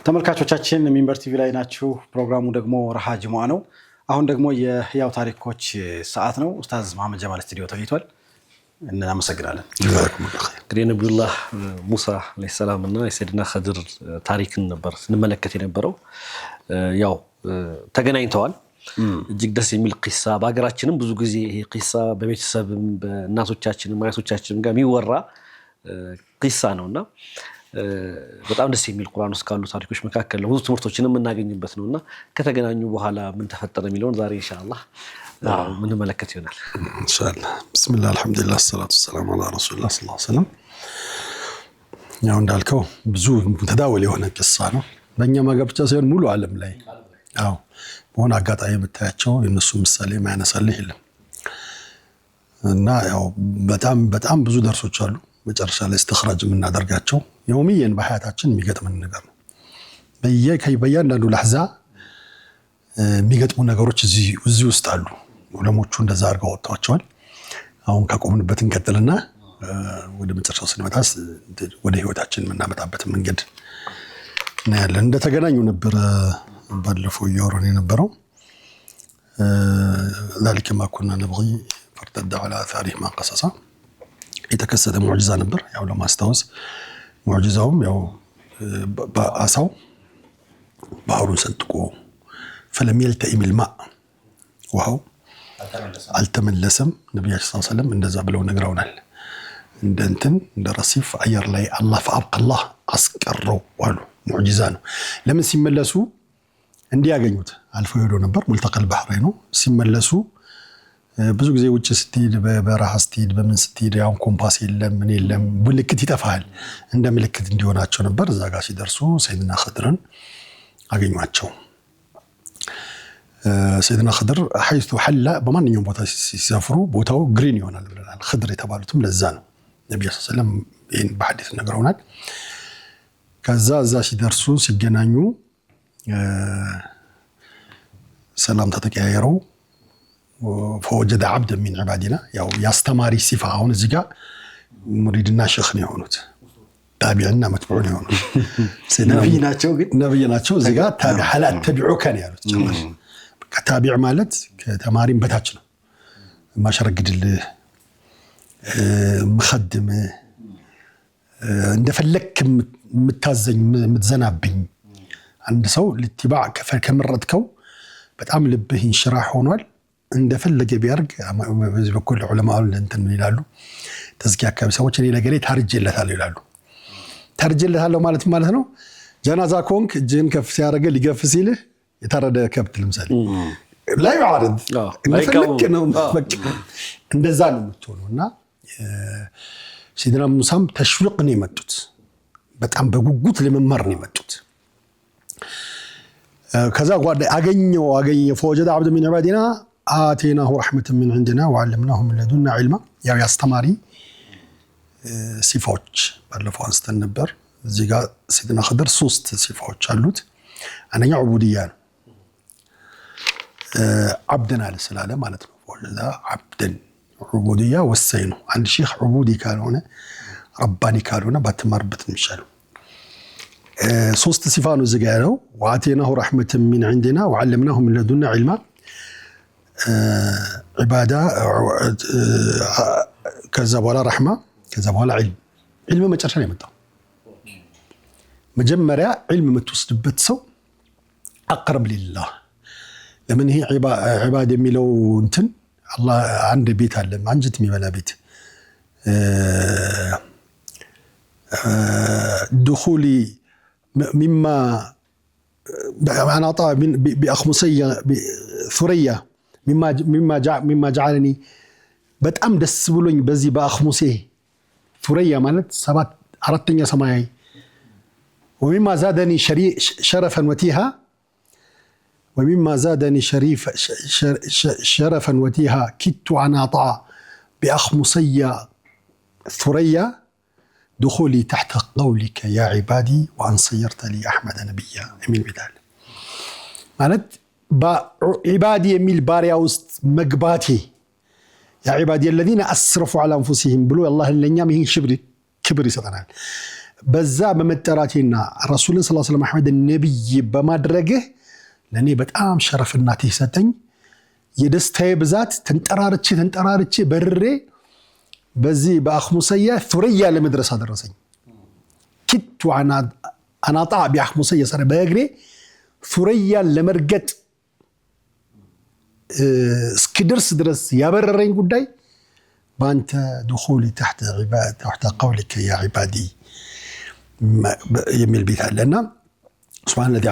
ተመልካቾቻችን ሚንበር ቲቪ ላይ ናችሁ። ፕሮግራሙ ደግሞ ረሃ ጅሙዓ ነው። አሁን ደግሞ የህያው ታሪኮች ሰዓት ነው። ኡስታዝ መሐመድ ጀማል ስቱዲዮ ተገኝቷል። እናመሰግናለን። እንግዲህ ነብዩላህ ሙሳ አለይሂ ሰላም እና የሰይድና ኸድር ታሪክን ነበር ስንመለከት የነበረው። ያው ተገናኝተዋል። እጅግ ደስ የሚል ቂሳ በአገራችንም ብዙ ጊዜ ይሄ ቂሳ በቤተሰብም በእናቶቻችንም አያቶቻችንም ጋር የሚወራ ቂሳ ነውና በጣም ደስ የሚል ቁርአን ውስጥ ካሉ ታሪኮች መካከል ብዙ ትምህርቶችንም እናገኝበት ነውና ከተገናኙ በኋላ ምን ተፈጠረ የሚለውን ዛሬ ኢንሻአላህ ምን መለከት ይሆናል። ኢንሻአላህ ቢስሚላህ አልሐምዱሊላህ ሰላቱ ሰላም ዐላ ረሱሊላህ ሰለላሁ ዐለይሂ ወሰለም። ያው እንዳልከው ብዙ ተዳወል የሆነ ቂሳ ነው። በእኛ ማጋብ ብቻ ሳይሆን ሙሉ ዓለም ላይ አዎ በሆነ አጋጣሚ የምታያቸው የነሱ ምሳሌ ማያነሳልህ የለም እና ያው በጣም ብዙ ደርሶች አሉ። መጨረሻ ላይ استخراج የምናደርጋቸው የውሚየን በሐያታችን የሚገጥመን ነገር ነው። በየአንዳንዱ ለሕዛ የሚገጥሙ ነገሮች እዚህ ውስጥ አሉ። ዑለሞቹ እንደዛ አድርገው ወጣቸዋል። አሁን ከቆምንበት እንቀጥልና ወደ መጨረሻው ስንመጣስ ወደ ህይወታችን የምናመጣበት መንገድ እናያለን። እንደተገናኙ ነበር ባለፈው እያወራን የነበረው ذلك ما كنا نبغي فارتد على آثاره ما قصص የተከሰተ ሙዕጂዛ ነበር። ያው ለማስታወስ ሙዕጂዛውም ያው በአሳው ባህሩን ሰንጥቆ فلم يلتئم الماء ውሃው አልተመለሰም። ነብያችን ሰለላሁ ዐለይሂ ወሰለም እንደዛ ብለው ነግረውናል። እንደ ረሲፍ አየር ላይ አላህ ፈአብቀላህ አስቀረው አሉ። ሙዕጂዛ ነው። ለምን ሲመለሱ እንዲያገኙት አልፈው ሄዶ ነበር። ሙልተቀል ባህር ነው። ሲመለሱ ብዙ ጊዜ ውጭ ስትሄድ በበረሃ ስትሄድ በምን ስትሄድ ያው ኮምፓስ የለም ምን የለም ምልክት ይጠፋል። እንደ ምልክት እንዲሆናቸው ነበር። እዛ ጋር ሲደርሱ ሰይድና ኸድርን አገኟቸው። ሰይድና ኸድር حيث حل በማንኛውም ቦታ ሲሰፍሩ ቦታው ግሪን ይሆናል ብለናል። ኸድር የተባሉትም ለዛ ነው። ነብዩ ሰለላሁ ዐለይሂ ወሰለም ይሄን በሐዲስ ነግረውናል። ከዛ እዛ ሲደርሱ ሲገናኙ ሰላም ተቀያየረው فوجد عبدا من عبادنا ያው ያስተማሪ ሲፋ አሁን እዚህ ጋር ሙሪድና ሼኽ ነው የሆኑት። ታቢዕና መትቡዕ ነው የሆኑት። ነብይ ናቸው። እዚህ ጋር ታቢዕ ሐላት ተቢዑከ ነው ያሉት። ጭራሽ ታቢዕ ማለት ከተማሪም በታች ነው። ማሸረግድልህ መخدም እንደፈለክ የምታዘኝ የምትዘናብኝ አንድ ሰው ለትባዕ ከመረጥከው በጣም ልብህ እንሽራህ ሆኗል። እንደፈለገ ቢያርግ በዚህ በኩል ዑለማው እንትን ይላሉ። ተዝኪያ አካባቢ ሰዎች እኔ ለገሌ ታርጀለታል ይላሉ። ታርጀለታል ማለት ነው ጀናዛ ኮንክ እጅን ከፍ ሲያረገ ሊገፍ ሲልህ የታረደ ከብት ለምሳሌ ላይ ያርድ እንደፈለክ ነው በቃ እንደዛ ነው የምትሆነውና ሰይድና ሙሳም ተሽዊቅ ነው የመጡት። በጣም በጉጉት ለመማር ነው የመጡት። ከዛ ጓደ አገኘ فوجد عبد من عبادنا آتيناه رحمة من عندنا وعلمناه من لدنا علما ያው ያስተማሪ ሲፋዎች ባለፈው አንስተን ነበር። እዚህ ጋር ሰይድና ኸድር 3 ሲፋዎች አሉት። አንደኛ ዑቡድያ ነው። عبدنا ለስላለ ማለት ነው። ወለዛ عبدን ዑቡድያ ወሳኝ ነው። አንድ ሼኽ ዑቡዲ ካልሆነ ረባኒ ካልሆነ ባትማርበት ይሻላል። 3 ሲፋ ነው እዚህ ጋር ያለው وآتيناه رحمة من عندنا وعلمناه من لدنا علما عبادة ከዛ በኋላ ረሕማ ከዛ በኋላ ዒልም መጨረሻ ነው የመጣው። መጀመሪያ ዒልም የምትወስድበት ሰው አቅረብ ሊላህ። ለምን ይሄ ዒባድ የሚለው እንትን አላህ አንድ ቤት አለ አንጀት የሚበላ ቤት دخولي مما أنا أعطى بأخمسية ثريا مما جعلني በጣም ደስ ብሎኝ በዚህ በአخሙሴ ثريا ማለት 4ኛ ሰማይ ومما زادني شرفا وتيها ومما زادني شرفا وتيها كدت أن أطع بأخمسية ثريا دخولي تحت قولك يا عبادي وأن صيرت لي أحمد نبيا أمين بدال ማለት بعبادي يميل باريا وسط مقباتي يا عبادي الذين أسرفوا على أنفسهم بلو الله لنيام هي كبر يسطنال በዛ በመጠራቴና ረሱልን ሰለላሁ ዐለይሂ ወሰለም አህመድ ነብይ በማድረግህ ለኔ በጣም ሸረፍና ተሰጠኝ የደስታዬ ብዛት ተንጠራርቼ በርሬ በዚህ በአኽሙሰያ ሱረያ ለመድረስ አደረሰኝ كدت انا طاع باخمصيه صار بأجري ثريا لمرقت اسكدرس درس يا بررين قداي بانت دخولي تحت قولك يا عبادي يميل بيت لنا سبحان الذي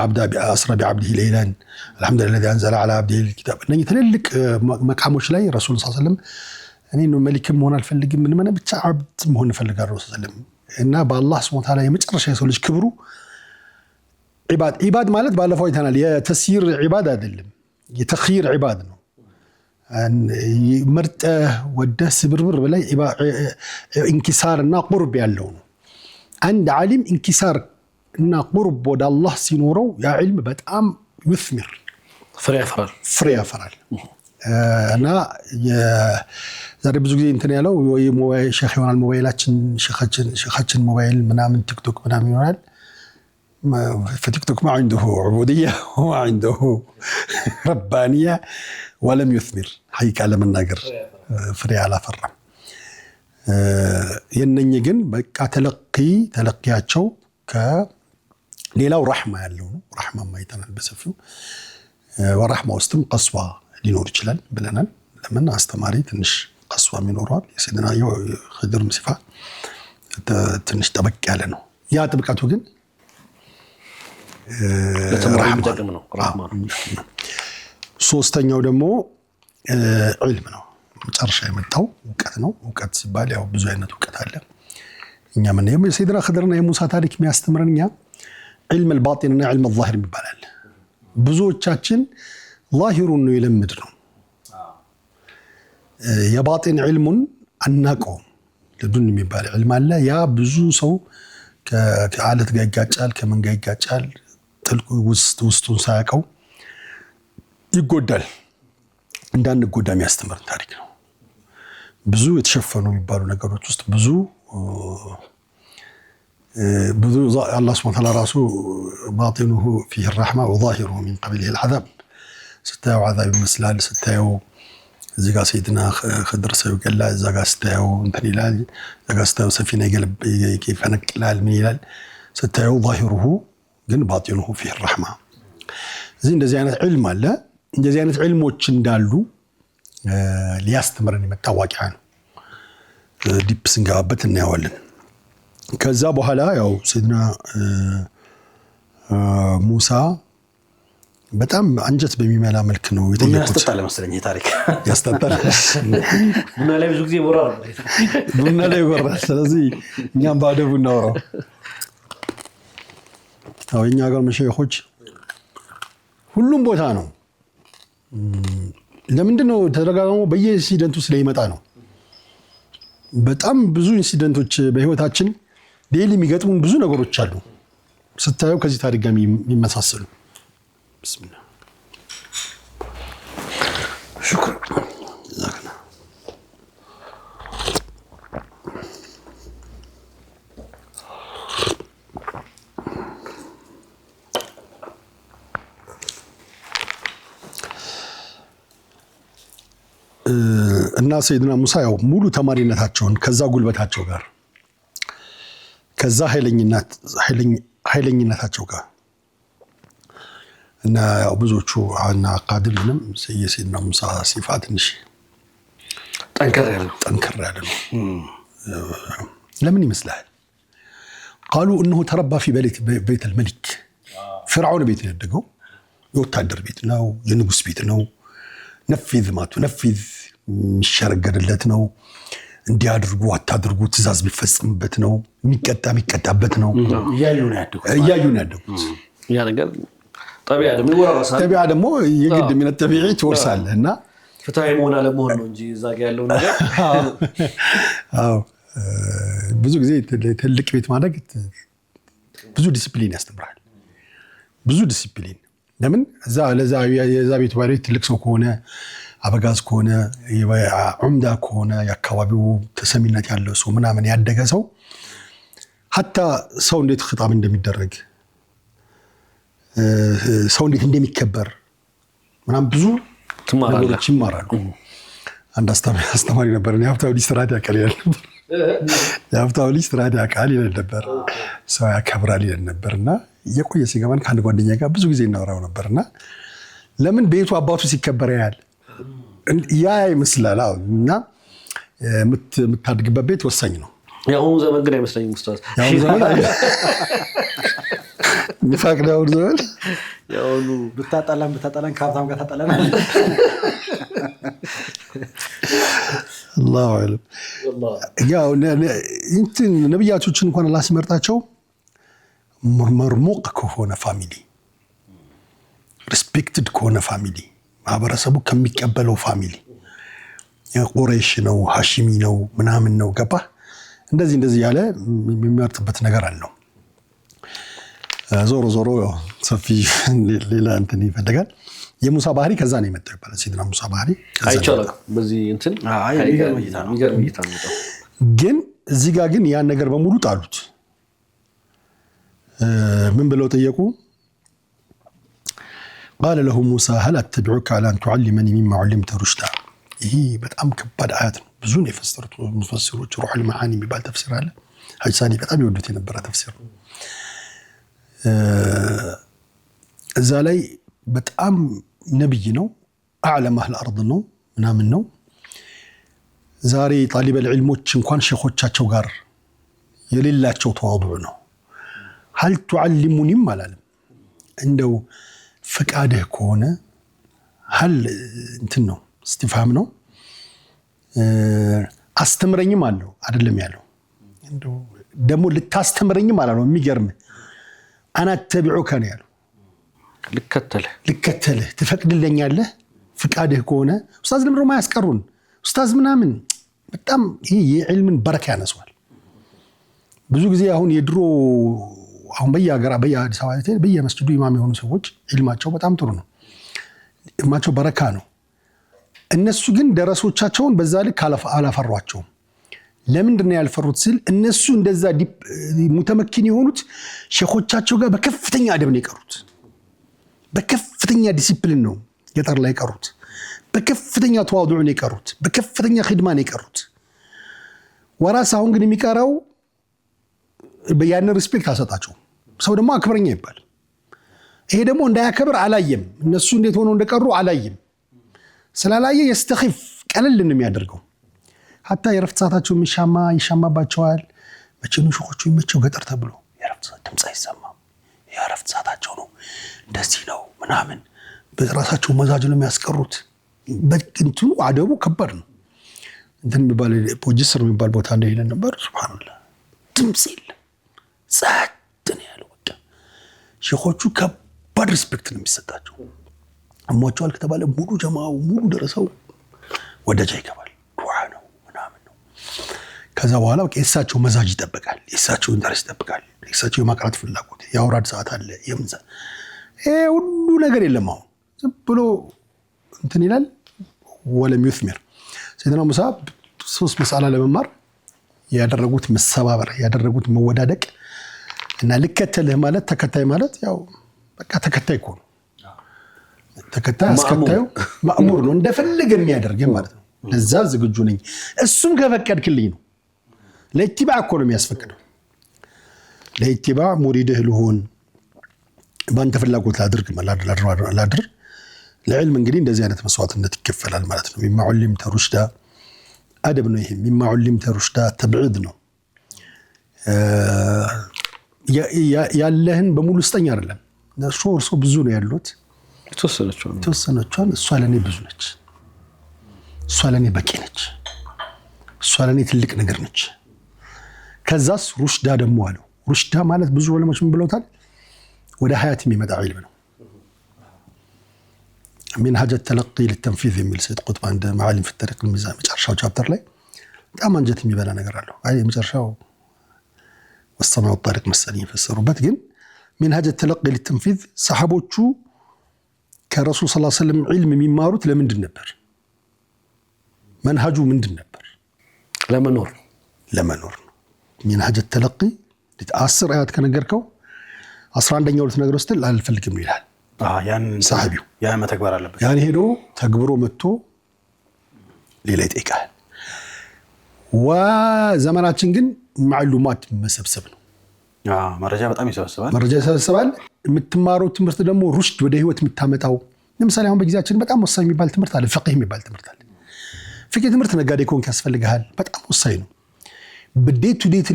اسرى بعبده ليلا الحمد لله الذي انزل على عبده الكتاب اني تللك مقاموش لاي رسول صلى الله عليه وسلم اني انه ملك مهون الفلق من بتاع عبد مهون فلق الرسول صلى الله عليه وسلم እና በአላህ Subhanahu Wa Ta'ala የመጨረሻ የሰው ልጅ ክብሩ ኢባድ ማለት ባለፈው አይተናል የተስይር ኢባድ አይደለም የተኽይር ኢባድ ነው መርጠ ወደ ስብርብር በላይ ኢንኪሳርና ቁርብ ያለው ነው አንድ ዓሊም ኢንኪሳር እና ቁርብ ወደ አላህ ሲኖረው ያ ዒልም በጣም ይثمر ፍሬ ያፈራል እና ዛሬ ብዙ ጊዜ እንትን ያለው ወይ ሞባይል ሼክ ይሆናል ሞባይላችን ሼኻችን ሞባይል ምናምን ቲክቶክ ምናምን ይሆናል فቲክቶክ ما عنده عبودية وما عنده ربانية ولم يثمر حقيقة ለመናገር ፍሬ አላፈራም የነኝ ግን በቃ ተለቂያቸው ከሌላው ረህማ ያለው ነው ረህማ ማይተናል በሰፊው ወረህማ ውስጥም ቀስዋ ሊኖር ይችላል ብለናል ለምን አስተማሪ ትንሽ ቀስዋ የሚኖረዋል የሰይድና ኸድር ሲፋ ትንሽ ጠበቅ ያለ ነው ያ ጥብቀቱ ግን ለተማሪው ጥቅም ነው ረህማ ሶስተኛው ደግሞ ዒልም ነው መጨረሻ የመጣው ዕውቀት ነው ዕውቀት ሲባል ያው ብዙ አይነት ዕውቀት አለ እኛ ምን የሰይድና ኸድርና የሙሳ ታሪክ የሚያስተምረንኛ ዒልም الباطن እና ዒልም الظاهر ይባላል ብዙዎቻችን ظاهሩን ነው የለምድ ነው የባጢን ዒልሙን አናቀው ለዱን የሚባል ዒልም አለ ያ ብዙ ሰው ከአለት ጋር ይጋጫል ከምን ጋር ይጋጫል ጥልቁ ውስጡን ሳያቀው ይጎዳል እንዳንጎዳ የሚያስተምር ታሪክ ነው ብዙ የተሸፈኑ የሚባሉ ነገሮች ውስጥ ብዙ الله سبحانه وتعالى راسه باطنه فيه الرحمة وظاهره من قبله العذاب ستاو عذاب المسلال ستاو زيغا سيدنا خضر سيو قال زيغا ستاو انتني لال زيغا ستاو سفينة قلب كيف نقلال من يلال ستاو ظاهره قن باطنه فيه الرحمة زين ده زيانة علم لا ده زيانة علم وچندالو ليستمرني متواقع عنه ديب سنقابت النيوالن ከዛ በኋላ ያው ሰይድና ሙሳ በጣም አንጀት በሚመላ መልክ ነው የጠየቁት ያስተጣለ መሰለኝ ታሪክ ያስተጣለ ቡና ላይ ብዙ ጊዜ ይወራል ቡና ላይ ይወራል ስለዚህ እኛም ባደቡ እናወራው ታውኛ ጋር መሸይኾች ሁሉም ቦታ ነው ለምንድነው ተደጋጋሚ በየኢንሲደንቱ ስለይመጣ ነው በጣም ብዙ ኢንሲደንቶች በህይወታችን ዴሊ የሚገጥሙን ብዙ ነገሮች አሉ ስታየው ከዚህ ታሪክ ጋር የሚመሳሰሉ ቢስሚላህ شكرا جزاكنا እና ሰይድና ሙሳ ያው ሙሉ ተማሪነታቸውን ከዛ ጉልበታቸው ጋር ከዛ ኃይለኝነታቸው ጋር እና ያው ብዙዎቹ አና ቃድልንም ሰይድና ሙሳ ሲፋ ትንሽ ጠንከር ያለ ነው ለምን ይመስላል قالوا انه تربى في بيت الملك فرعون بيت يدقوا የወታደር ቤት ነው የንጉስ ቤት ነው ነፍذ ማቱ ነፍذ የሚሸረገርለት ነው እንዲያድርጉ አታድርጉ ትእዛዝ ቢፈጽምበት ነው የሚቀጣበት ነው ያዩ ነው ያደጉት ያ ነገር طبيعه ደግሞ ይወራራሳል طبيعه ደግሞ የግድ ምን ተቢዒ ትወርሳል እና ፍትሃዊ መሆን አለመሆን ነው እንጂ እዛ ጋር ያለው ነገር አዎ ብዙ ጊዜ ትልቅ ቤት ማድረግ ብዙ ዲሲፕሊን ያስተምራል ብዙ ዲሲፕሊን ለምን እዛ ቤት ባሪት ትልቅ ሰው ከሆነ አበጋዝ ከሆነ ዑምዳ ከሆነ ያካባቢው ተሰሚነት ያለው ሰው ምናምን ያደገ ሰው حتى ሰው እንዴት خطاب እንደሚደረግ ሰው እንዴት እንደሚከበር ምናምን ብዙ ነገሮች ይማራሉ። አንድ አስተማሪ ነበር የሀብታው ልጅ ስርዓት ያውቃል ይላል ነበር። የሀብታው ልጅ ስርዓት ያውቃል ይላል ነበር። ሰው ያከብራል ይላል ነበርና የቆየ ሲገባን ከአንድ ጓደኛ ጋር ብዙ ጊዜ እናወራው ነበርና ለምን ቤቱ አባቱ ሲከበር ያያል ያ ይመስላል። እና የምታድግበት ቤት ወሳኝ ነው። ያው ዘመን ግን አይመስለኝም ኡስታዝ። ያው ዘመን ንፋቅ ነው ዘመን ያው ብታጣላን ከሀብታም ጋር ታጣላናል። አላሁ አለም። ያው እንትን ነብያቶችን እንኳን አላህ ሲመርጣቸው መርሙቅ ከሆነ ፋሚሊ ሪስፔክትድ ከሆነ ፋሚሊ ማህበረሰቡ ከሚቀበለው ፋሚሊ ቁረይሽ ነው ሐሺሚ ነው ምናምን ነው ገባ እንደዚህ ያለ የሚመርጥበት ነገር አለው። ዞሮ ሰፊ ሌላ እንትን ይፈልጋል። የሙሳ ባህሪ ከዛ ነው የመጣው ይባላል። ሰይድና ሙሳ ባህሪ አይቻልም በዚህ እንትን የሚገርም እይታ ነው። ግን እዚህ ጋር ግን ያን ነገር በሙሉ ጣሉት። ምን ብለው ጠየቁ? قال له موسى هل اتبعك على ان تعلمني مما علمت رشدا. ይሄ በጣም ከባድ አያት ነው። ብዙ ነው የፈሰሩት ሙፈሲሮች። ሩህ المعاني የሚባል ተፍሲር አለ። ሐጅሳኒ በጣም ይወዱት የነበረ ተፍሲር ነው። እዛ ላይ በጣም ነብይ ነው አዕለም አህል አርድ ነው ምናምን ነው። ዛሬ ጣሊበ العلሞች እንኳን ሼኾቻቸው ጋር የሌላቸው ተዋضع ነው። هل تعلمني አላለም። እንደው ፈቃድህ ከሆነ هل እንትን ነው استفهام ነው። አስተምረኝም አለው አይደለም ያለው። እንደው ደሞ ልታስተምረኝም አላለው። የሚገርም انا اتبعك ነው ያለው። ልከተልህ ትፈቅድልኛለህ ፍቃድህ ከሆነ። ኡስታዝ ለምሮ ማያስቀሩን ኡስታዝ ምናምን በጣም ይሄ የዕልምን በረካ ያነሳዋል። ብዙ ጊዜ አሁን የድሮ አሁን በየሀገራ በየአዲስ አበባ በየመስጂዱ ኢማም የሆኑ ሰዎች ዕልማቸው በጣም ጥሩ ነው። ዕልማቸው በረካ ነው። እነሱ ግን ደረሶቻቸውን በዛ ልክ አላፈሯቸውም። ለምንድን ነው ያልፈሩት ሲል እነሱ እንደዛ ሙተመኪን የሆኑት ሼኾቻቸው ጋር በከፍተኛ አደብ ነው የቀሩት። በከፍተኛ ዲሲፕሊን ነው ገጠር ላይ የቀሩት። በከፍተኛ ተዋዱዕ ነው የቀሩት። በከፍተኛ ኺድማ ነው የቀሩት። ወራስ አሁን ግን የሚቀራው ያን ሪስፔክት አሰጣቸው። ሰው ደግሞ አክብረኛ ይባል። ይሄ ደግሞ እንዳያከብር አላየም። እነሱ እንዴት ሆነው እንደቀሩ አላየም። ስላላየ يستخف ቀለል እንደሚያደርገው hatta የረፍት ሰዓታቸው ይሻማባቸዋል። መቼም ሾኾቹ ይመቸው ገጠር ተብሎ የረፍት ሰዓት ድምጽ አይሰማም። የረፍት ሰዓታቸው ነው እንደዚህ ነው ምናምን በራሳቸው መዛጅ ነው የሚያስቀሩት። በእንትኑ አደቡ ከባድ ነው። እንትን የሚባል ፖጂስተር የሚባል ቦታ እንደ ይለን ነበር። ሱብሃንአላህ ድምጽ የለም ጸጥ ነው ያለው። ሾኾቹ ከባድ ሪስፔክት ነው የሚሰጣቸው። አሟቸዋል ከተባለ ሙሉ ጀማው ሙሉ ደረሰው ወደጃ ይገባል። ዱዓ ነው ምናምን ነው። ከዛ በኋላ የእሳቸው መዛጅ ይጠብቃል። የእሳቸው ኢንተረስት ይጠብቃል። የእሳቸው የማቅራት ፍላጎት የአውራድ ሰዓት አለ። የምንዛ ሁሉ ነገር የለም። አሁን ዝም ብሎ እንትን ይላል። ወለም ይثمر ሰይድና ሙሳ 3 መስአላ ለመማር ያደረጉት መሰባበር ያደረጉት መወዳደቅ እና ልከተልህ ማለት ተከታይ ማለት ያው በቃ ተከታይ እኮ ነው። ተከታይ አስከታዩ ማእሙር ነው እንደፈለገ የሚያደርግ ማለት ነው። ለዛ ዝግጁ ነኝ እሱም ከፈቀድክልኝ ነው። ለኢትባዕ እኮ ነው የሚያስፈቅደው። ለኢትባዕ ሙሪድህ ልሆን ባንተ ፍላጎት ላድርግ ላድር ለዕልም እንግዲህ እንደዚህ አይነት መስዋዕትነት ይከፈላል ማለት ነው። ሚማ ዑሊምተ ሩሽዳ አደብ ነው። ይሄ ሚማ ዑሊምተ ሩሽዳ ተብዒድ ነው። ያለህን በሙሉ ስጠኝ አይደለም። እርሶ ብዙ ነው ያሉት የተወሰነቿን እሷ ለኔ ብዙ ነች። እሷ ለኔ በቂ ነች። እሷ ለኔ ትልቅ ነገር ነች። ከዛስ ሩሽዳ ደግሞ አለው። ሩሽዳ ማለት ብዙ ዑለሞች ምን ብለውታል? ወደ ሀያት የሚመጣ ዒልም ነው። منهج التلقي للتنفيذ የሚል ሰይድ ቁጥብ አንድ معالم في الطريق الميزان መጨረሻው ቻፕተር ላይ በጣም አንጀት የሚበላ ነገር አለው። አይ መጨረሻው والسمع والطريق መሰለኝ የፈሰሩበት። ግን منهج التلقي للتنفيذ ሰሃቦቹ ከረሱል ሰለላሁ ዐለይሂ ወሰለም ዒልም የሚማሩት ለምንድን ነበር? መንሃጁ ምንድን ነበር? ለመኖር ነው። منهج التلقي 10 አያት ከነገርከው 11ኛው ልትነግረው ስትል አልፈልግም ይላል ያን ሰሃቢው ያን መተግበር አለበት ያን ሄዶ ተግብሮ መጥቶ ሌላ ይጠይቃል ወዘመናችን ግን ማዕሉማት መሰብሰብ ነው መረጃ በጣም ይሰበስባል መረጃ ይሰበስባል የምትማረው ትምህርት ደግሞ ሩሽድ ወደ ህይወት የምታመጣው ለምሳሌ አሁን በጊዜያችን በጣም ወሳኝ የሚባል ትምህርት አለ ፍቅህ የሚባል ትምህርት አለ ፍቅህ ትምህርት ነጋዴ ኮንክ ያስፈልጋል በጣም ወሳኝ ነው በዴት ቱ ዴት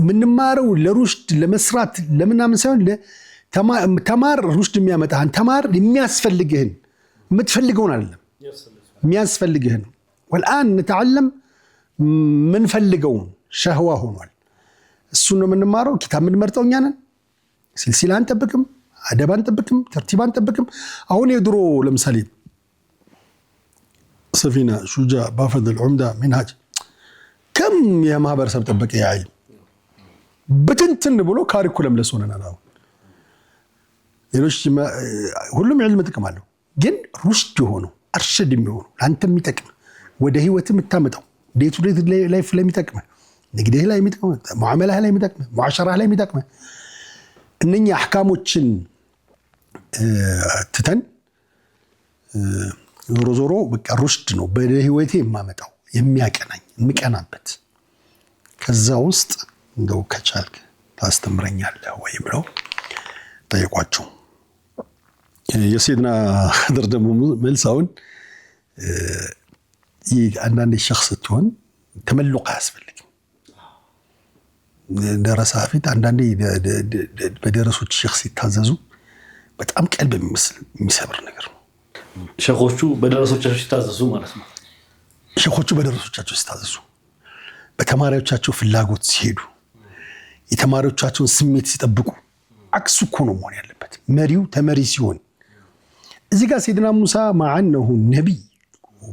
ምንማረው ለሩሽድ ለመስራት ለምናምን ሳይሆን ተማር ሩሽድ የሚያመጣህን ተማር የሚያስፈልግህን የምትፈልገውን አይደለም የሚያስፈልግህን والآن نتعلم من ፈልገውን ሸህዋ ሆኗል እሱ ነው የምንማረው ኪታብ የምንመርጠው እኛ ነን ሲልሲላ አንጠብቅም አደብ አንጠብቅም ተርቲብ አንጠብቅም አሁን የድሮ ለምሳሌ ሰፊና ሹጃ ባፈድ العمدة منهاج كم يا ማህበረሰብ ጠበቀ ያይ በትንትን ብሎ ካሪኩለም ለሶነና ነው ሌሎች ሁሉም ዕልም ጥቅም አለው ግን ሩሽድ ሆነው አርሽድ የሚሆኑ አንተ የሚጠቅም ወደ ህይወት የምታመጣው ዴት ቱ ዴት ላይፍ ላይ የሚጠቅም ንግድህ ላይ የሚጠቅም ሙዓመላህ ላይ የሚጠቅም ሙዓሸራህ ላይ የሚጠቅም እነኛ አህካሞችን ትተን ዞሮ ዞሮ በቃ ሩሽድ ነው በህይወቴ የማመጣው የሚያቀናኝ የምቀናበት ከዛ ውስጥ እንደው ከቻልክ ታስተምረኛለህ ወይ ብለው ጠየቋቸው የሰይድና ኸድር ደግሞ መልሳውን አንዳንድ ሸخص ትሆን ተመልቆ ያስፈልግም ደረሳ ፊት አንዳንድ በደረሶች ሸخص ይታዘዙ በጣም ቀልብ የሚሰብር ነገር ነው ሸኾቹ በደረሶቻቸው ሲታዘዙ ማለት ነው ሸኾቹ በደረሶቻቸው ሲታዘዙ በተማሪዎቻቸው ፍላጎት ሲሄዱ የተማሪዎቻቸውን ስሜት ሲጠብቁ አክሱ እኮ ነው መሆን ያለበት መሪው ተመሪ ሲሆን እዚህ ጋር ሰይድና ሙሳ ማዓነሁ ነቢይ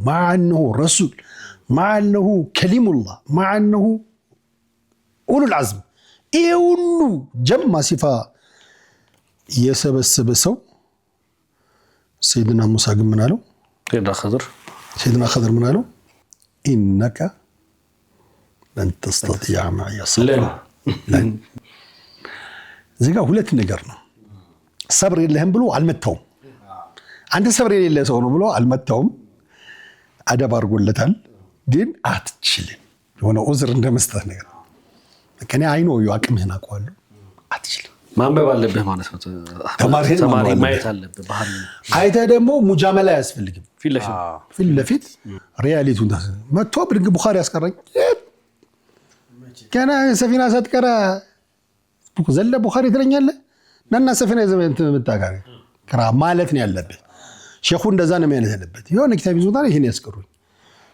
ማዓነሁ ረሱል ማዓነሁ ከሊሙላህ ማዓነሁ ኡሉል ዐዝም ይሄ ሁሉ ጀማ ሲፋ የሰበሰበ ሰው ሰይድና ሙሳ ግን ምን አለው ሰይድና ኸድር ምን አለው ኢነከ ለን ተስተጢዐ መዕየ ሰብራ ለን እዚህ ጋር ሁለት ነገር ነው ሰብር የለህም ብሎ አልመታውም አንተ ሰብር የሌለ ሰው ነው ብሎ አልመታውም አደብ አድርጎለታል ግን አትችልም የሆነ ዑዝር እንደመስጠት ነገር ከኔ አይኖ አቅምህን አውቀዋለሁ አትችልም ማንበብ አለብህ ማለት ነው ተማሪ ማየት አለብህ ባህል አይተ ደግሞ ሙጃመላ ያስፈልግም ፊት ለፊት ሪያሊቲውን መጥቶ ብድግ ቡኻሪ ያስቀረኝ ከና ሰፊና ሳትቀራ ዘለ ቡኻሪ ትለኛለህ ነና ሰፊና ዘመን ተመጣጋሪ ቅራ ማለት ነው ያለበት ሼኹ እንደዛ ነው ማለት ያለበት የሆነ ኪታብ ይዞታል ይሄን ያስቀሩኝ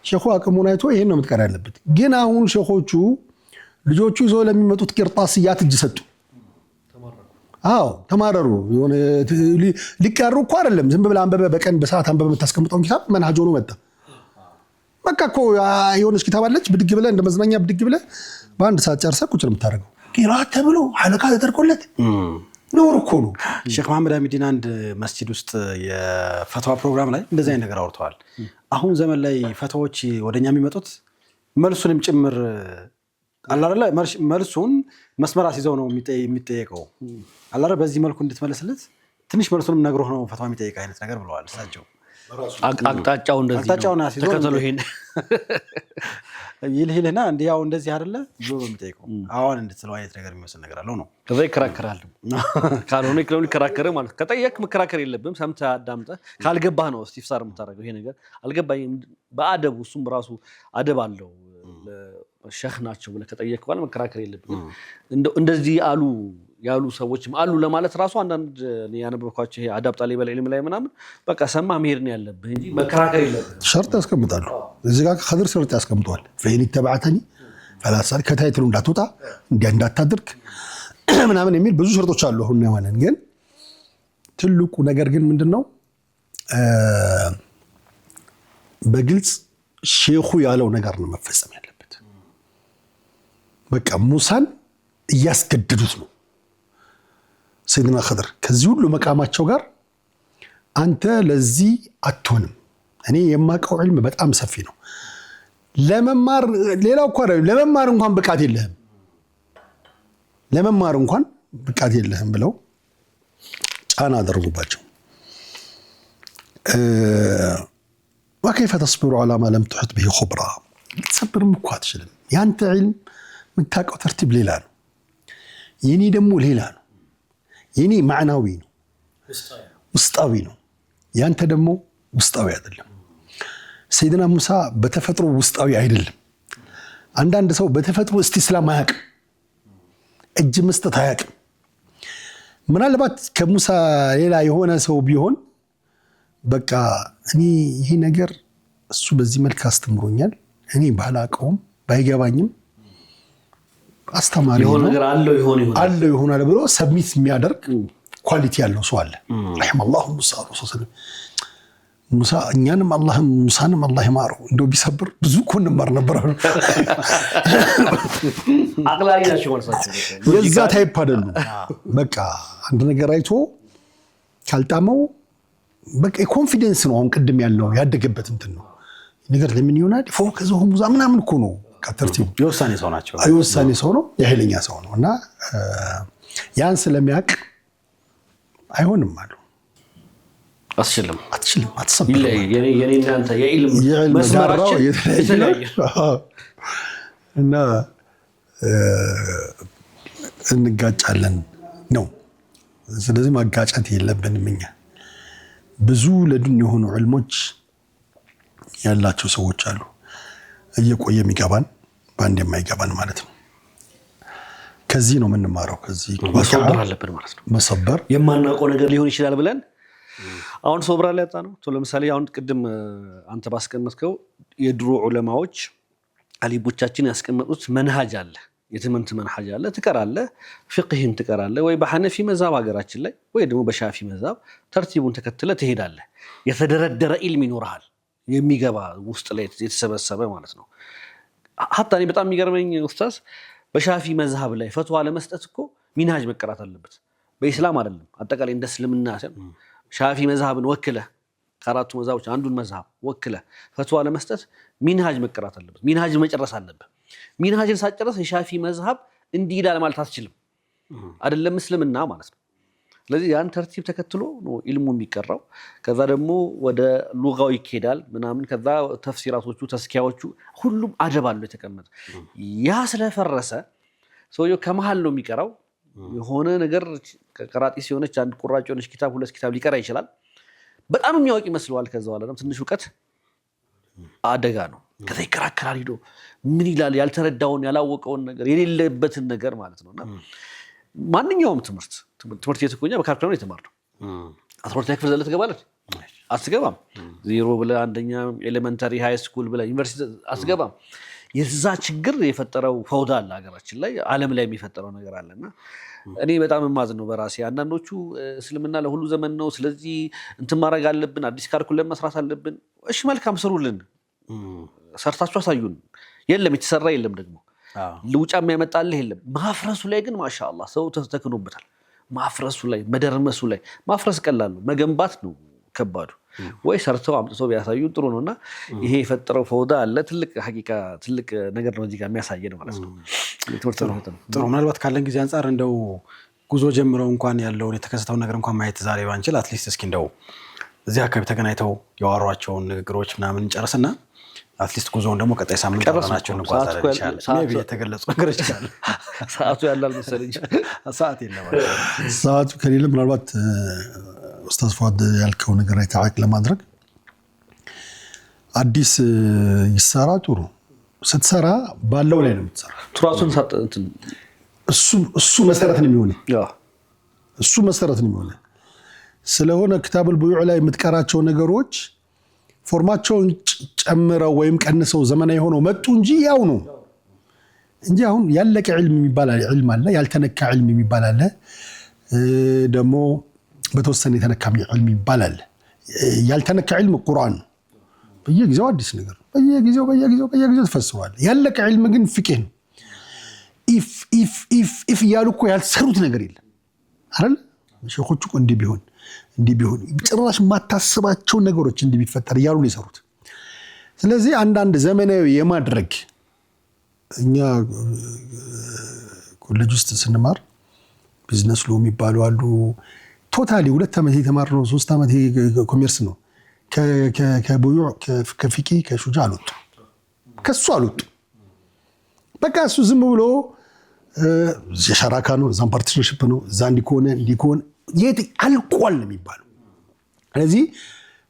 ሼኹ አቅሙን አይቶ ይሄን ነው የምትቀራ ያለበት ግን አሁን ሼኾቹ ልጆቹ ይዘው ለሚመጡት ቅርጣስያት እጅ ሰጡ አዎ ተማረሩ የሆነ ሊቀሩ እኮ አይደለም ዝም ብለ አንበበ በቀን በሰዓት አንበበ የምታስቀምጠው ኪታብ መንሃጅ ሆኖ መጣ በቃ እኮ የሆነች ኪታብ አለች ብድግ ብለ እንደ መዝናኛ ብድግ ብለ በአንድ ሰዓት ጨርሰህ ቁጭ ነው የምታደርገው ቂራአት ተብሎ ሐለቃ ተደርጎለት ነው እኮ ነው ሼክ መሐመድ አሚዲን አንድ መስጂድ ውስጥ የፈትዋ ፕሮግራም ላይ እንደዚህ አይነት ነገር አውርተዋል አሁን ዘመን ላይ ፈትዋዎች ወደኛ የሚመጡት መልሱንም ጭምር አላረለ መልሱን መስመር አስይዘው ነው የሚጠየቀው አላረ በዚህ መልኩ እንድትመለስለት ትንሽ መልሱንም ነግሮህ ነው ፈትዋ የሚጠየቅ አይነት ነገር ብለዋል እሳቸው አቅጣጫው እንደዚህ ነው ተከተሉ ይሄን ይልህልና እንዴ ያው እንደዚህ አይደለ ብሎ የሚጠይቀው አሁን እንድትለው አይነት ነገር የሚመስል ነገር አለው ነው ከዛ ይከራከራል ካልሆነ ይከራከረ ማለት ከጠየቅ መከራከር የለብም ሰምተህ አዳምጠህ ካልገባህ ነው እስቲፍሳር የምታደርገው ይሄ ነገር አልገባኝም በአደብ እሱም ራሱ አደብ አለው ሸህ ናቸው ብለህ ከጠየቅክ ባለ መከራከር የለብም እንደዚህ አሉ ያሉ ሰዎችም አሉ ለማለት ራሱ አንዳንድ ያነበብኳቸው ይሄ አዳብ ጣሊብ ኢልም ላይ ምናምን በቃ ሰማ መሄድ ነው ያለብህ እንጂ መከራከር የለብህም ሸርጥ ያስቀምጣሉ እዚህ ጋር ኸድር ሸርጥ ያስቀምጣል ፈይን ተባዓተኒ ፈላሳል ከታይትሉ እንዳትወጣ እንዳታድርክ ምናምን የሚል ብዙ ሸርጦች አሉ አሁን ነው ማለት ግን ትልቁ ነገር ግን ምንድነው በግልጽ ሼኹ ያለው ነገር ነው መፈጸም ያለበት በቃ ሙሳን እያስገደዱት ነው ሰይድና ኸድር ከዚህ ሁሉ መቃማቸው ጋር አንተ ለዚህ አትሆንም እኔ የማቀው ዒልም በጣም ሰፊ ነው ለመማር ሌላው እኮ አይደለም ለመማር እንኳን ብቃት የለህም ለመማር እንኳን ብቃት የለህም ብለው ጫና አደረጉባቸው وكيف تصبر على ما لم تحط به خبرة تصبر እኮ አትችልም ያንተ ዒልም የምታውቀው ተርቲብ ሌላ ነው የኔ ደግሞ ሌላ ነው የኔ ማዕናዊ ነው ውስጣዊ ነው ያንተ ደግሞ ውስጣዊ አይደለም ሰይድና ሙሳ በተፈጥሮ ውስጣዊ አይደለም አንዳንድ ሰው በተፈጥሮ እስቲስላም አያውቅም እጅ መስጠት አያውቅም ምናልባት ከሙሳ ሌላ የሆነ ሰው ቢሆን በቃ እኔ ይሄ ነገር እሱ በዚህ መልክ አስተምሮኛል እኔ ባላቀውም ባይገባኝም አስተማሪ የሆነ ነገር አለው ይሆናል ብሎ ሰብሚት የሚያደርግ ኳሊቲ ያለው ሰው አለ ረሂመሁላህ ሙሳ እኛንም አላህም ሙሳንም አላህ ይማረው እንደው ቢሰብር ብዙ እኮ እንማር ነበር አቅላሊ ናቸው ወልሳቸው የዛ ታይፕ አይደሉም በቃ አንድ ነገር አይቶ ካልጣመው በቃ ኮንፊደንስ ነው አሁን ቅድም ያለው ያደገበት እንትን ነው ነገር ለምን ይሆናል ፎከስ ሆም ሙዛ ምናምን እኮ ነው ከተርቲው የውሳኔ ሰው ናቸው የውሳኔ ሰው ነው የኃይለኛ ሰው ነው እና ያን ስለሚያቅ አይሆንም አሉ አትችልም አትሰብም የኔ እናንተ የኢልም መስመራችን የተለያየ እና እንጋጫለን ነው ስለዚህ ማጋጨት የለብንም እኛ ብዙ ለዱን የሆኑ ዕልሞች ያላቸው ሰዎች አሉ እየቆየ የሚገባን ባንድ የማይገባን ማለት ነው ከዚህ ነው የምንማረው ከዚህ መሰበር አለብን ማለት ነው መሰበር የማናውቀው ነገር ሊሆን ይችላል ብለን አሁን ሶብራ ላይ ያጣ ነው ለምሳሌ አሁን ቅድም አንተ ባስቀመጥከው የድሮ ዑለማዎች አሊቦቻችን ያስቀመጡት መንሃጅ አለ የትምህርት መንሃጅ አለ ትቀራለህ ፍቅህን ትቀራለህ ወይ በሐነፊ መዛብ ሀገራችን ላይ ወይ ደግሞ በሻፊ መዛብ ተርቲቡን ተከትለ ትሄዳለህ የተደረደረ ኢልም ይኖርሃል የሚገባ ውስጥ ላይ የተሰበሰበ ማለት ነው ሐታ እኔ በጣም የሚገርመኝ ኡስታዝ በሻፊ መዝሃብ ላይ ፈትዋ ለመስጠት እኮ ሚንሃጅ መቀራት አለበት በእስላም አይደለም አጠቃላይ እንደ እስልምና ሻፊ መዝሃብን ወክለ ከአራቱ መዝሃቦች አንዱን መዝሃብ ወክለ ፈትዋ ለመስጠት ሚንሃጅ መቀራት አለበት ሚንሃጅ መጨረስ አለበት ሚንሃጅን ሳጨረስ የሻፊ መዝሃብ እንዲህ ይላል ማለት አትችልም አይደለም እስልምና ማለት ነው ስለዚህ ያን ተርቲብ ተከትሎ ነው ኢልሙ የሚቀራው ከዛ ደግሞ ወደ ሉጋው ይኬዳል ምናምን ከዛ ተፍሲራቶቹ ተስኪያዎቹ ሁሉም አደብ አለው የተቀመጠ ያ ስለፈረሰ ሰውየው ከመሃል ነው የሚቀራው የሆነ ነገር ቀራጢስ የሆነች አንድ ቁራጭ የሆነች ኪታብ ሁለት ኪታብ ሊቀራ ይችላል በጣም የሚያውቅ ይመስለዋል ከዛ በኋላ ደግሞ ትንሽ ዕውቀት አደጋ ነው ከዛ ይከራከራል ሄዶ ምን ይላል ያልተረዳውን ያላወቀውን ነገር የሌለበትን ነገር ማለት ነውና ማንኛውም ትምህርት የተቆኛ በካልኩሌተር የተማርነው 12ኛ ክፍል ዘለ ትገባለህ አትገባም ዜሮ ብለህ አንደኛ ኤሌመንታሪ ሃይ ስኩል ብለህ ዩኒቨርሲቲ አትገባም የዛ ችግር የፈጠረው ፈውዳ አለ ሀገራችን ላይ ዓለም ላይ የሚፈጠረው ነገር አለና እኔ በጣም ማዝን ነው በራሴ አንዳንዶቹ እስልምና ለሁሉ ዘመን ነው ስለዚህ እንትን ማድረግ አለብን አዲስ ካሪኩለም መስራት አለብን እሺ መልካም ስሩልን ሰርታችሁ አሳዩን የለም የተሰራ የለም ደግሞ ለውጫም ያመጣልህ የለም ማፍረሱ ላይ ግን ማሻአላህ ሰው ተተክኖበታል ማፍረሱ ላይ መደርመሱ ላይ ማፍረስ ቀላል መገንባት ነው ከባዱ ወይ ሰርተው አምጥተው ቢያሳዩ ጥሩ ነውና ይሄ የፈጠረው ፈውዳ አለ ትልቅ ሐቂቃ ትልቅ ነገር ነው እዚህ ጋር የሚያሳየን ማለት ነው ጥሩ ምናልባት ካለን ጊዜ አንፃር እንደው ጉዞ ጀምረው እንኳን ያለውን የተከሰተው ነገር እንኳን ማየት ዛሬ ባንችል አትሊስት እስኪ እንደው እዚህ አካባቢ ተገናኝተው ያወሯቸውን ንግግሮች ምናምን ጨርስና አትሊስት ጉዞውን ደግሞ ቀጣይ ሳምንት አብረናቸው እንጓዛለን ኢንሻአላህ ሜቢ የተገለጹ ነገሮች ካሉ ሰዓቱ ያላል መሰለኝ ሰዓት የለም ሰዓቱ ከሌለ ምናልባት ኡስታዝ ፏድ ያልከው ነገር ላይ ተዓቅ ለማድረግ አዲስ ይሰራ ጥሩ ስትሰራ ባለው ላይ ነው የምትሰራ ትራሱን እሱ መሰረት ነው የሚሆነው እሱ መሰረት ነው የሚሆነው ስለሆነ ክታቡል ቡዩዕ ላይ የምትቀራቸው ነገሮች ፎርማቸውን ጨምረው ወይም ቀንሰው ዘመናዊ ሆነው መጡ እንጂ ያው ነው እንጂ አሁን ያለቀ ዒልም የሚባል ዒልም አለ ያልተነካ ዒልም የሚባል አለ ደግሞ በተወሰነ የተነካ ዒልም የሚባል አለ ያልተነካ ዒልም ቁርአን በየጊዜው አዲስ ነገር በየጊዜው ተፈስሯል ያለቀ ዒልም ግን ፍቅህ ነው ኢፍ ያሉ እኮ ያልሰሩት ነገር የለም አይደል ሸኾቹ እኮ እንዲህ ቢሆን ጭራሽ ማታስባቸው ነገሮች እንዲህ ቢፈጠር ያሉ ነው የሰሩት ስለዚህ አንዳንድ ዘመናዊ የማድረግ እኛ ኮሌጅ ውስጥ ስንማር ቢዝነስ ሎ የሚባሉ አሉ። ቶታሊ 2 ዓመት የተማርነው 3 ዓመት ኮሜርስ ነው። ከቡዩ ከፊቂ ከሹጃ አልወጡ ከሱ አልወጡ። በቃ እሱ ዝም ብሎ የሸራካ ነው፣ እዛም ፓርትነርሺፕ ነው፣ እዛ እንዲኮነ የት አልቋል ነው የሚባለው። ስለዚህ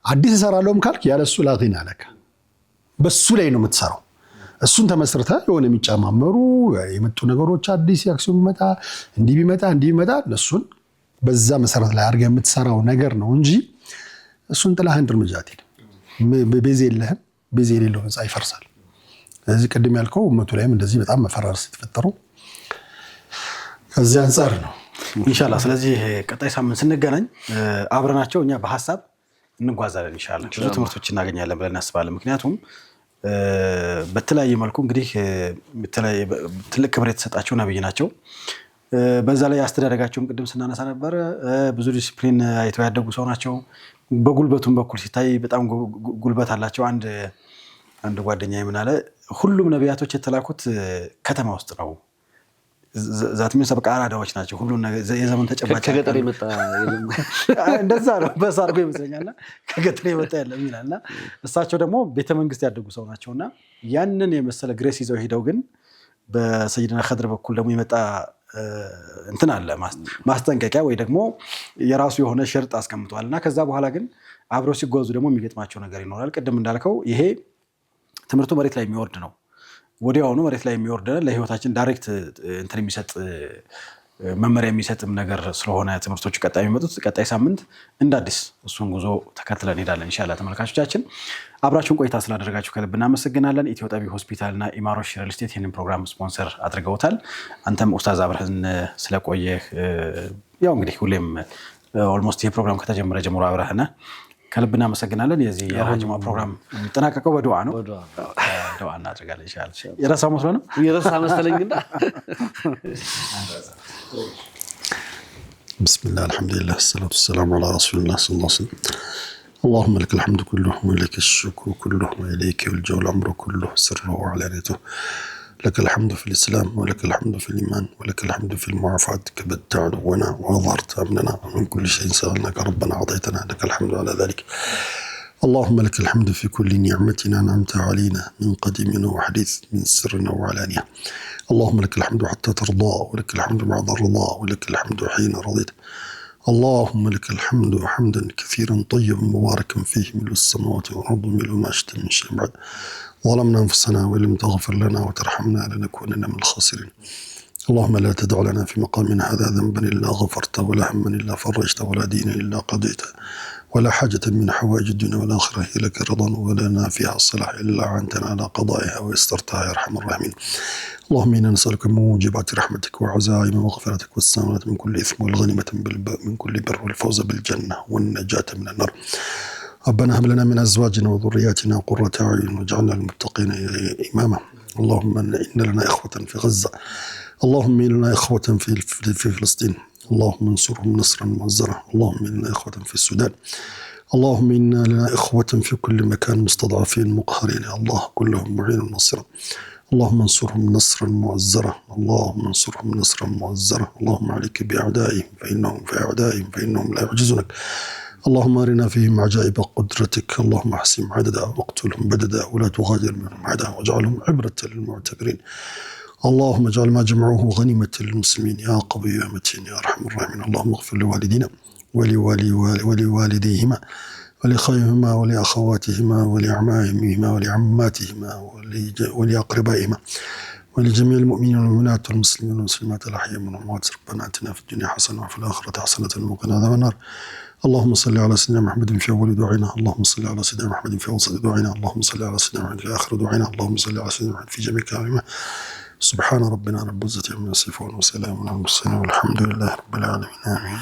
አዲስ እሰራለሁም ካልክ ያለሱ ላጊና ለካ በሱ ላይ ነው የምትሰራው። እሱን ተመስርተ የሆነ የሚጨማመሩ የመጡ ነገሮች አዲስ አክሲዮን ቢመጣ እንዲህ ቢመጣ እነሱን በዛ መሰረት ላይ አድርገህ የምትሰራው ነገር ነው እንጂ እሱን ጥላህ አንድ እርምጃ አትሄድም። ቤዝ የለህም። ቤዝ የሌለው ህንፃ ይፈርሳል። ስለዚህ ቅድም ያልከው እመቱ ላይም እንደዚህ በጣም መፈራረስ የተፈጠሩ ከዚህ አንፃር ነው ኢንሻአላህ። ስለዚህ ቀጣይ ሳምንት ስንገናኝ አብረናቸው እኛ በሐሳብ እንጓዛለን ኢንሻአላህ። ብዙ ትምህርቶች እናገኛለን ብለን እናስባለን። ምክንያቱም በተለያየ መልኩ እንግዲህ ትልቅ ክብር የተሰጣቸው ነብይ ናቸው። በዛ ላይ አስተዳደጋቸውን ቅድም ስናነሳ ነበር። ብዙ ዲሲፕሊን አይተው ያደጉ ሰው ናቸው። በጉልበቱም በኩል ሲታይ በጣም ጉልበት አላቸው። አንድ ጓደኛዬ ምን አለ፣ ሁሉም ነቢያቶች የተላኩት ከተማ ውስጥ ነው። ዛት ምን ሰበቃ አራዳዎች ናቸው። ሁሉ የዘመን ተጨባጭ ከገጠር የመጣ እንደዛ ነው በሳርጎ ይመስለኛልና ከገጠር የመጣ ያለም ይላልና እሳቸው ደግሞ ቤተመንግስት ያደጉ ሰው ናቸውና ያንን የመሰለ ግሬስ ይዘው ሄደው ግን በሰይድና ኸድር በኩል ደግሞ የመጣ እንትን አለ ማስጠንቀቂያ ወይ ደግሞ የራሱ የሆነ ሸርጥ አስቀምጧልና ከዛ በኋላ ግን አብረው ሲጓዙ ደግሞ የሚገጥማቸው ነገር ይኖራል። ቅድም እንዳልከው ይሄ ትምህርቱ መሬት ላይ የሚወርድ ነው። ወዲያውኑ መሬት ላይ የሚወርድ ለህይወታችን ዳይሬክት እንትን የሚሰጥ መመሪያ የሚሰጥም ነገር ስለሆነ ትምህርቶቹ ቀጣይ የሚመጡት ቀጣይ ሳምንት እንደ አዲስ እሱን ጉዞ ተከትለን እንሄዳለን ኢንሻአላህ። ተመልካቾቻችን አብራችሁን ቆይታ ስላደረጋችሁ ከልብ እናመሰግናለን። ኢትዮ ጠቢ ሆስፒታልና ኢማሮሽ ሪል ስቴት ይህንን ፕሮግራም ስፖንሰር አድርገውታል። አንተም ኡስታዝ አብረህን ስለቆየህ ያው እንግዲህ ሁሌም ኦልሞስት ይሄ ፕሮግራም ከተጀመረ ጀምሮ አብረህና ከልብ እናመሰግናለን። የዚህ የራጅማ ፕሮግራም የሚጠናቀቀው በዱዓ ነው። ዱዓ እናደርጋለን ኢንሻአላህ። የረሳ መስሎ ነው የረሳ መሰለኝና بسم الله الحمد لله الصلاة والسلام على رسول الله صلى الله عليه وسلم. اللهم لك الحمد كله ولك الشكر كله وإليك يلجأ الأمر كله سره وعلانيته. لك الحمد في الإسلام ولك الحمد في الإيمان ولك الحمد في المعافاة كبدت عدونا وأظهرت أمننا ومن كل شيء سألناك ربنا أعطيتنا لك الحمد على ذلك. اللهم لك الحمد في كل نعمة أنعمت علينا من قديم وحديث من سر وعلانية. اللهم لك الحمد حتى ترضى ولك الحمد بعد الرضا ولك الحمد حين رضيت. اللهم لك الحمد حمدا كثيرا طيبا مباركا فيه ملء السماوات والأرض ملء ما شئت من شيء بعد. ظلمنا أنفسنا وإن لم تغفر لنا وترحمنا لنكونن من الخاسرين. اللهم لا تدع لنا في مقامنا هذا ذنبا إلا غفرته ولا هما إلا فرجته ولا دينا إلا قضيته ولا حاجة من حوائج الدنيا والآخرة هي لك رضا ولنا فيها الصلاح إلا عنتنا على قضائها ويسرتها يا أرحم الراحمين. اللهم إنا نسألك موجبات رحمتك وعزائم مغفرتك والسلامة من كل إثم والغنيمة من كل بر والفوز بالجنة والنجاة من النار. ربنا هب لنا من أزواجنا وذرياتنا قرة أعين واجعلنا للمتقين إماما. اللهم إن لنا إخوة في غزة. اللهم إن لنا إخوة في فلسطين. اللهم انصرهم نصرا مؤزرا. اللهم إن لنا إخوة في السودان. اللهم إن لنا إخوة في كل مكان مستضعفين مقهرين. الله كلهم معين نصرا. اللهم انصرهم نصرا مؤزرا. اللهم انصرهم نصرا مؤزرا. اللهم عليك بأعدائهم فإنهم لا يعجزونك. اللهم أرنا فيهم عجائب قدرتك. اللهم احصهم عددا واقتلهم بددا ولا تغادر منهم عدا واجعلهم عبرة للمعتبرين. اللهم اجعل ما جمعوه غنيمة للمسلمين يا قوي يا متين يا أرحم الراحمين. اللهم اغفر لوالدينا ولوالديهما ولخيهما ولأخواتهما ولأعمامهما ولعماتهما ولأقربائهما ولجميع المؤمنين والمؤمنات والمسلمين والمسلمات الأحياء منهم والأموات. ربنا آتنا في الدنيا حسنة وفي الآخرة حسنة وقنا عذاب النار. اللهم صل على سيدنا محمد في أول دعائنا. اللهم صل على سيدنا محمد في أوسط دعائنا. اللهم صل على سيدنا محمد في آخر دعائنا. اللهم صل على سيدنا محمد في جميع كلامنا. سبحان ربنا رب العزة عما يصفون وسلام على المرسلين والحمد لله رب العالمين آمين.